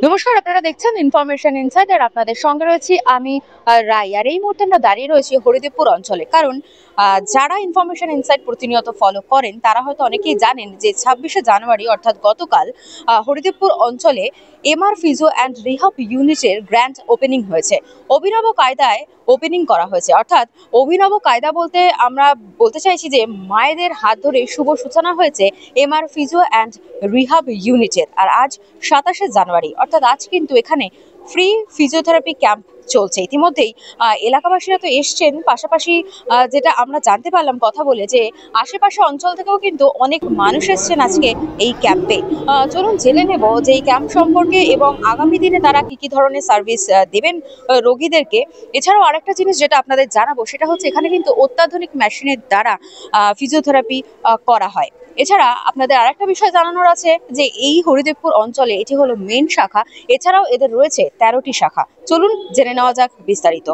নমস্কার, আপনারা দেখছেন ইনফরমেশন ইনসাইড আর আপনাদের সঙ্গে রয়েছি আমি রাই। আর এই মুহূর্তে আমরা দাঁড়িয়ে রয়েছি হরিদেবপুর অঞ্চলে। কারণ যারা ইনফরমেশন ইনসাইড প্রতিনিয়ত ফলো করেন তারা হয়তো অনেকেই জানেন যে 26শে জানুয়ারি অর্থাৎ গতকাল হরিদেবপুর অঞ্চলে এমআর ফিজিও অ্যান্ড রিহাব ইউনিটের গ্র্যান্ড ওপেনিং হয়েছে। অভিনব কায়দায় ওপেনিং করা হয়েছে, অর্থাৎ অভিনব কায়দা বলতে আমরা বলতে চাইছি যে মায়েদের হাত ধরে শুভ সূচনা হয়েছে এমআর ফিজিও অ্যান্ড রিহাব ইউনিটের। আর আজ 27শে জানুয়ারি অর্থাৎ আজ কিন্তু এখানে ফ্রি ফিজিওথেরাপি ক্যাম্প চলছে। ইতিমধ্যেই এলাকাবাসীরা তো এসছেন, পাশাপাশি যেটা আমরা জানতে পারলাম কথা বলে যে আশেপাশে অঞ্চল থেকেও কিন্তু অনেক মানুষ এসছেন আজকে এই ক্যাম্পে। চলুন জেনে নেব যে এই ক্যাম্প সম্পর্কে এবং আগামী দিনে তারা কি কি ধরনের সার্ভিস দেবেন রোগীদেরকে। এছাড়াও আরেকটা জিনিস যেটা আপনাদের জানাবো সেটা হচ্ছে এখানে কিন্তু অত্যাধুনিক মেশিনের দ্বারা ফিজিওথেরাপি করা হয়। এছাড়া আপনাদের আরেকটা বিষয় জানানোর আছে যে এই হরিদেবপুর অঞ্চলে এটি হলো মেন শাখা, এছাড়াও এদের রয়েছে 13টি শাখা। চলুন জেনে নেওয়া যাক বিস্তারিত।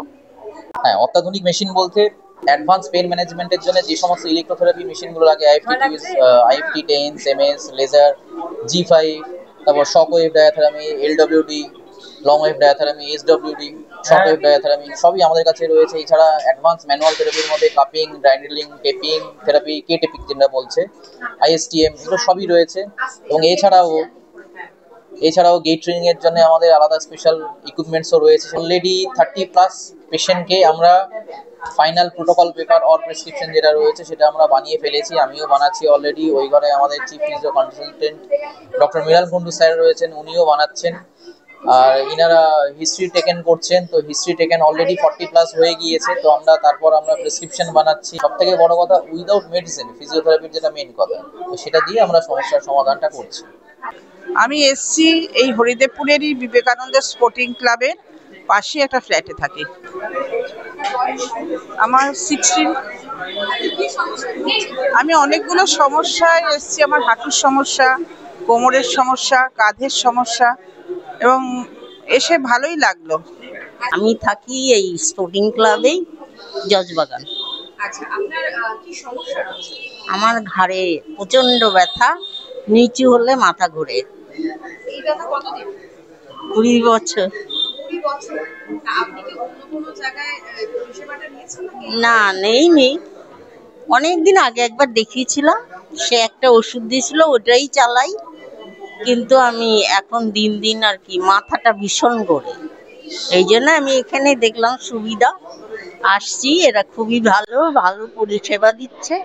হ্যাঁ, অত্যাধুনিক মেশিন বলতে অ্যাডভান্স পেইন ম্যানেজমেন্টের জন্য যে সমস্ত ইলেকট্রোথেরাপি মেশিনগুলো লাগে, আইএফটি 10, এমএস, লেজার, G5, তারপর shock wave diathermy, LWD, long wave diathermy, SWD, shock wave diathermy সবই আমাদের কাছে রয়েছে। এছাড়া অ্যাডভান্স ম্যানুয়াল থেরাপির মধ্যে cupping, dry needling, taping therapy, K taping যেটা বলছে, আইএসটিএম, এগুলো সবই রয়েছে। এবং এছাড়াও গেট ট্রেনিং এর জন্য আমাদের আলাদা স্পেশাল ইকুইপমেন্টসও রয়েছে। অলরেডি 30+ পেশেন্টকে আমরা final protocol paper or prescription যেটা রয়েছে সেটা আমরা বানিয়ে ফেলেছি, আমিও বানাচ্ছি অলরেডি। ওই ঘরে আমাদের chief physio consultant doctor Mrinal Kundu sir রয়েছেন, উনিও বানাচ্ছেন। আর ইনারা হিস্ট্রি টেকেন করছেন, তো হিস্ট্রি টেকেন অলরেডি 40+ হয়ে গিয়েছে। তো আমরা প্রেসক্রিপশন বানাচ্ছি। সব থেকে বড় কথা, উইদাউট মেডিসিন ফিজিওথেরাপির যেটা মেন কথা, তো সেটা দিয়ে আমরা সমস্যার সমাধানটা করছি। আমি এসছি এই হরিদেবপুরেরই বিবেকানন্দ স্পোর্টিং ক্লাবের পাশে একটা ফ্ল্যাটে থাকি। আমার 16। আমি অনেকগুলো সমস্যায় এসছি। আমার হাঁটুর সমস্যা, কোমরের সমস্যা, কাঁধের সমস্যা, এবং এসে ভালোই লাগলো। আমি থাকি এই স্পোর্টিং ক্লাবেই, জজবাগান। আচ্ছা, আপনার কি সমস্যা আছে? আমার ঘাড়ে প্রচন্ড ব্যথা, নিচু হলে মাথা ঘুরে। এই ব্যথা কতদিন? 20 বছর। 20 বছর? আপনি কি অন্য কোনো জায়গায় পরিষেবাটা নিয়েছেন নাকি? না, নেই। অনেকদিন আগে একবার দেখিয়েছিলাম, সে একটা ওষুধ দিয়েছিল, ওটাই চালাই। কিন্তু আমি এখন দিন দিন আর কি মাথাটা ভীষণ ঘোরে, এই জন্য আমি এখানে দেখলাম সুবিধা, আসছি। এরা খুবই ভালো পরিষেবা দিচ্ছে।